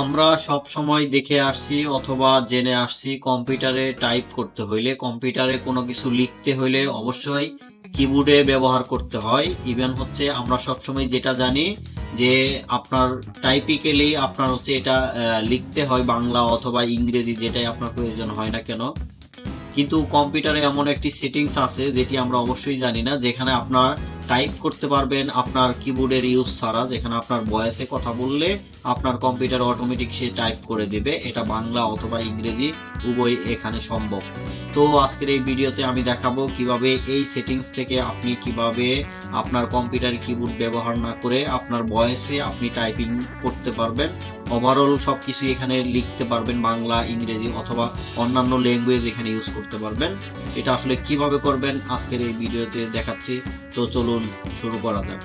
আমরা সব সময় দেখে আসছি অথবা জেনে আসছি কম্পিউটারে টাইপ করতে হইলে কম্পিউটারে কোনো কিছু লিখতে হইলে অবশ্যই কিবোর্ডে ব্যবহার করতে হয়। ইভেন হচ্ছে আমরা সব সময় যেটা জানি যে আপনার টাইপিক্যালি আপনার হচ্ছে এটা লিখতে হয় বাংলা অথবা ইংরেজি যেটাই আপনার প্রয়োজন হয় না কেন। কিন্তু কম্পিউটারে এমন একটি সেটিংস আছে যেটি আমরা অবশ্যই জানি না, যেখানে আপনার টাইপ করতে পারবেন আপনার কিবোর্ডের ইউজ ছাড়া, যেখানে আপনার ভয়েসে কথা বললে আপনার কম্পিউটার অটোমেটিক সে টাইপ করে দেবে। এটা বাংলা অথবা ইংরেজি উভয় এখানে সম্ভব। তো আজকের এই ভিডিওতে আমি দেখাবো কিভাবে এই সেটিংস থেকে আপনি কিভাবে আপনার কম্পিউটার কিবোর্ড ব্যবহার না করে আপনার ভয়েসে আপনি টাইপিং করতে পারবেন। ওভারঅল সব কিছু এখানে লিখতে পারবেন, বাংলা ইংরেজি অথবা অন্যান্য ল্যাঙ্গুয়েজ এখানে ইউজ করতে পারবেন। এটা আসলে কিভাবে করবেন আজকের এই ভিডিওতে দেখাচ্ছি। তো চলুন শুরু করা যাক।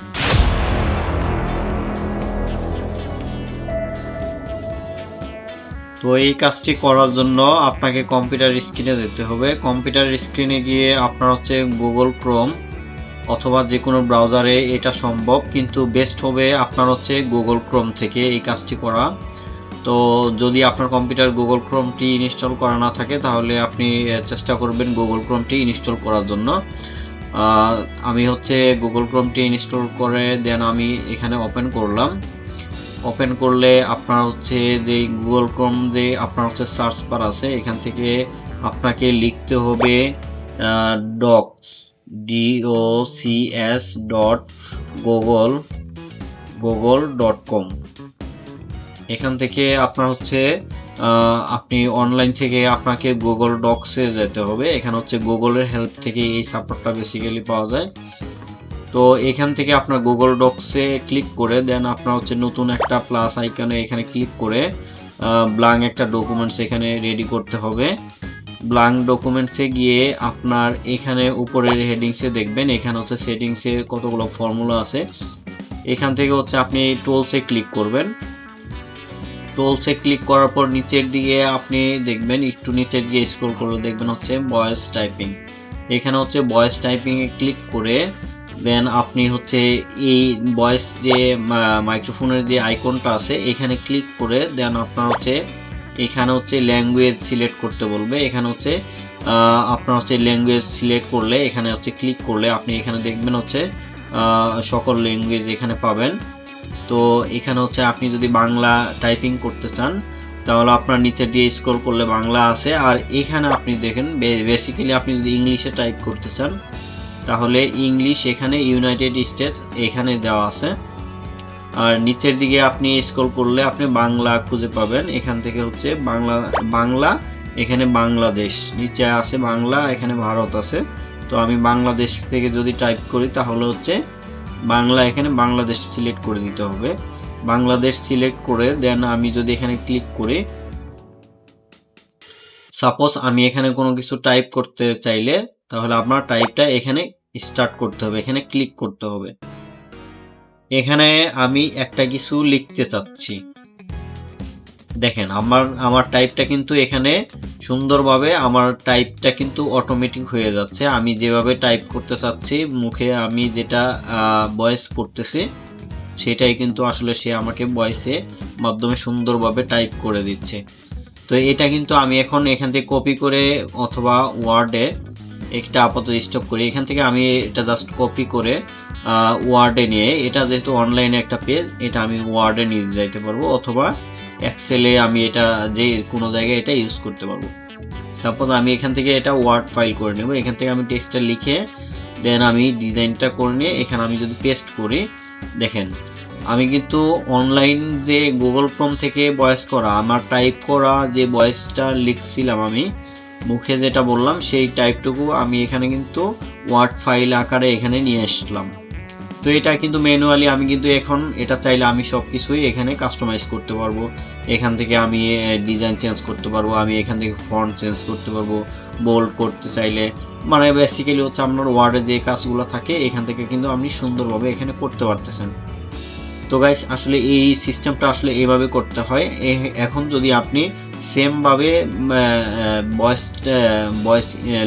তো এই কাজটি করার জন্য আপনাকে কম্পিউটার স্ক্রিনে যেতে হবে। কম্পিউটার স্ক্রিনে গিয়ে আপনার হচ্ছে গুগল ক্রোম অথবা যে কোনো ব্রাউজারে এটা সম্ভব, কিন্তু বেস্ট হবে আপনার হচ্ছে গুগল ক্রোম থেকে এই কাজটি করা। তো যদি আপনার কম্পিউটার গুগল ক্রোমটি ইনস্টল করা না থাকে তাহলে আপনি চেষ্টা করবেন গুগল ক্রোমটি ইনস্টল করার জন্য। আমি হচ্ছে গুগল ক্রোমটি ইনস্টল করে দেন আমি এখানে ওপেন করলাম। ওপেন করলে আপনার হচ্ছে যে গুগল ক্রোম যে আপনার হচ্ছে সার্চ বার আছে, এখান থেকে আপনাকে লিখতে হবে docs.google.com। এখান থেকে আপনার হচ্ছে আপনি অনলাইন থেকে আপনাকে গুগল ডক্সে যেতে হবে। এখানে হচ্ছে গুগলের হেল্প থেকে এই সাপোর্টটা বেসিক্যালি পাওয়া যায়। তো এখান থেকে আপনার গুগল ডক্সে ক্লিক করে দেন আপনার হচ্ছে নতুন একটা প্লাস আইকনে এখানে ক্লিক করে ব্ল্যাঙ্ক একটা ডকুমেন্টস এখানে রেডি করতে হবে। ব্ল্যাঙ্ক ডকুমেন্টসে গিয়ে আপনার এখানে উপরের হেডিংসে দেখবেন এখানে হচ্ছে সেটিংসে কতগুলো ফর্মুলা আছে। এখান থেকে হচ্ছে আপনি টুলসে ক্লিক করবেন। টুলসে ক্লিক করার পর নিচের দিকে আপনি দেখবেন, একটু নিচের দিকে স্ক্রল করলে দেখবেন হচ্ছে ভয়েস টাইপিং। এখানে হচ্ছে ভয়েস টাইপিংয়ে ক্লিক করে দেন আপনি হচ্ছে এই ভয়েস যে মাইক্রোফোনের যে আইকনটা আছে এখানে ক্লিক করে দেন আপনার হচ্ছে এখানে হচ্ছে ল্যাঙ্গুয়েজ সিলেক্ট করতে বলবে। এখানে হচ্ছে আপনার হচ্ছে ল্যাঙ্গুয়েজ সিলেক্ট করলে এখানে হচ্ছে ক্লিক করলে আপনি এখানে দেখবেন হচ্ছে সকল ল্যাঙ্গুয়েজ এখানে পাবেন। তো এখানে হচ্ছে আপনি যদি বাংলা টাইপিং করতে চান তাহলে আপনার নিচে দিয়ে স্ক্রল করলে বাংলা আছে, আর এখানে আপনি দেখেন বেসিক্যালি আপনি যদি ইংলিশে টাইপ করতে চান তাহলে ইংলিশ এখানে ইউনাইটেড স্টেট এখানে দেওয়া আছে। আর নিচের দিকে আপনি স্ক্রল করলে আপনি বাংলা খুঁজে পাবেন। এখান থেকে হচ্ছে বাংলা এখানে বাংলাদেশ নিচে আছে, বাংলা এখানে ভারত আছে। তো আমি বাংলাদেশ থেকে যদি টাইপ করি তাহলে হচ্ছে বাংলা এখানে বাংলাদেশ সিলেক্ট করে দিতে হবে। বাংলাদেশ সিলেক্ট করে দেন আমি যদি এখানে ক্লিক করি, সাপোজ আমি এখানে কোনো কিছু টাইপ করতে চাইলে তাহলে আপনার টাইপটা এখানে স্টার্ট করতে হবে, এখানে ক্লিক করতে হবে। এখানে আমি একটা কিছু লিখতে চাচ্ছি, দেখেন আমার টাইপটা কিন্তু এখানে সুন্দরভাবে আমার টাইপটা কিন্তু অটোমেটিক হয়ে যাচ্ছে। আমি যেভাবে টাইপ করতে চাচ্ছি মুখে আমি যেটা ভয়েস করতেছি সেটাই কিন্তু আসলে সে আমাকে ভয়েসে মাধ্যমে সুন্দরভাবে টাইপ করে দিচ্ছে। তো এটা কিন্তু আমি এখন এখান থেকে কপি করে অথবা ওয়ার্ডে একটা আপাতত স্টপ করি। এখান থেকে আমি এটা জাস্ট কপি করে ওয়ার্ডে নিয়ে, এটা যেহেতু অনলাইনে একটা পেজ এটা আমি ওয়ার্ডে নিয়ে যাইতে পারবো অথবা এক্সেলে আমি এটা যে কোনো জায়গায় এটা ইউজ করতে পারবো। সাপোজ আমি এখান থেকে এটা ওয়ার্ড ফাইল করে নেব। এখান থেকে আমি টেক্সটটা লিখে দেন আমি ডিজাইনটা করে নিয়ে এখানে আমি যদি পেস্ট করি, দেখেন আমি কিন্তু অনলাইন যে গুগল ক্রোম থেকে ভয়েস করা আমার টাইপ করা যে ভয়েসটা লিখছিলাম আমি মুখে যেটা বললাম সেই টাইপটুকু আমি এখানে কিন্তু ওয়ার্ড ফাইল আকারে এখানে নিয়ে আসলাম। তো এটা কিন্তু ম্যানুয়ালি আমি কিন্তু এখন এটা চাইলে আমি সব কিছুই এখানে কাস্টমাইজ করতে পারবো। এখান থেকে আমি ডিজাইন চেঞ্জ করতে পারবো, আমি এখান থেকে ফন্ট চেঞ্জ করতে পারবো, বোল্ড করতে চাইলে, মানে বেসিক্যালি হচ্ছে আপনার ওয়ার্ডে যে কাজগুলো থাকে এখান থেকে কিন্তু আপনি সুন্দরভাবে এখানে করতে পারতেছেন। তো গাইস আসলে এই সিস্টেমটা আসলে এইভাবে করতে হয়। এখন যদি আপনি সেমভাবে ভয়েস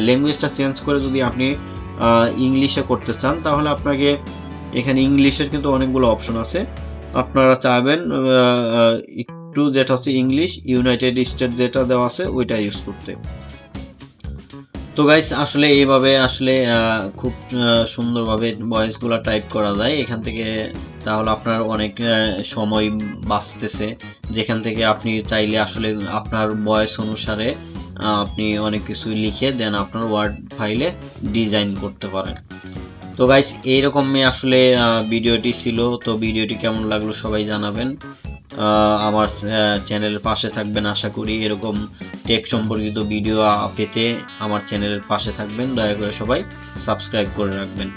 ল্যাঙ্গুয়েজটা চেঞ্জ করে যদি আপনি ইংলিশে করতে চান তাহলে আপনাকে এখানে ইংলিশের কিন্তু অনেকগুলো অপশন আছে। আপনারা চাইবেন টু যেটা হচ্ছে ইংলিশ, ইউনাইটেড স্টেট যেটা দেওয়া আছে ওইটা ইউজ করতে। তো গাইস আসলে এইভাবে আসলে খুব সুন্দরভাবে ভয়েসগুলো টাইপ করা যায় এখান থেকে, তাহলে আপনার অনেক সময় বাঁচতেছে, যেখান থেকে আপনি চাইলে আসলে আপনার ভয়েস অনুসারে আপনি অনেক কিছু লিখে দেন আপনার ওয়ার্ড ফাইলে ডিজাইন করতে পারেন। তো গাইস এইরকমই আসলে ভিডিওটি ছিল। তো ভিডিওটি কেমন লাগলো সবাই জানাবেন। আমার চ্যানেলের পাশে থাকবেন আশা করি। এরকম টেক সম্পর্কিত ভিডিও পেতে আমার চ্যানেলের পাশে থাকবেন। দয়া করে সবাই সাবস্ক্রাইব করে রাখবেন।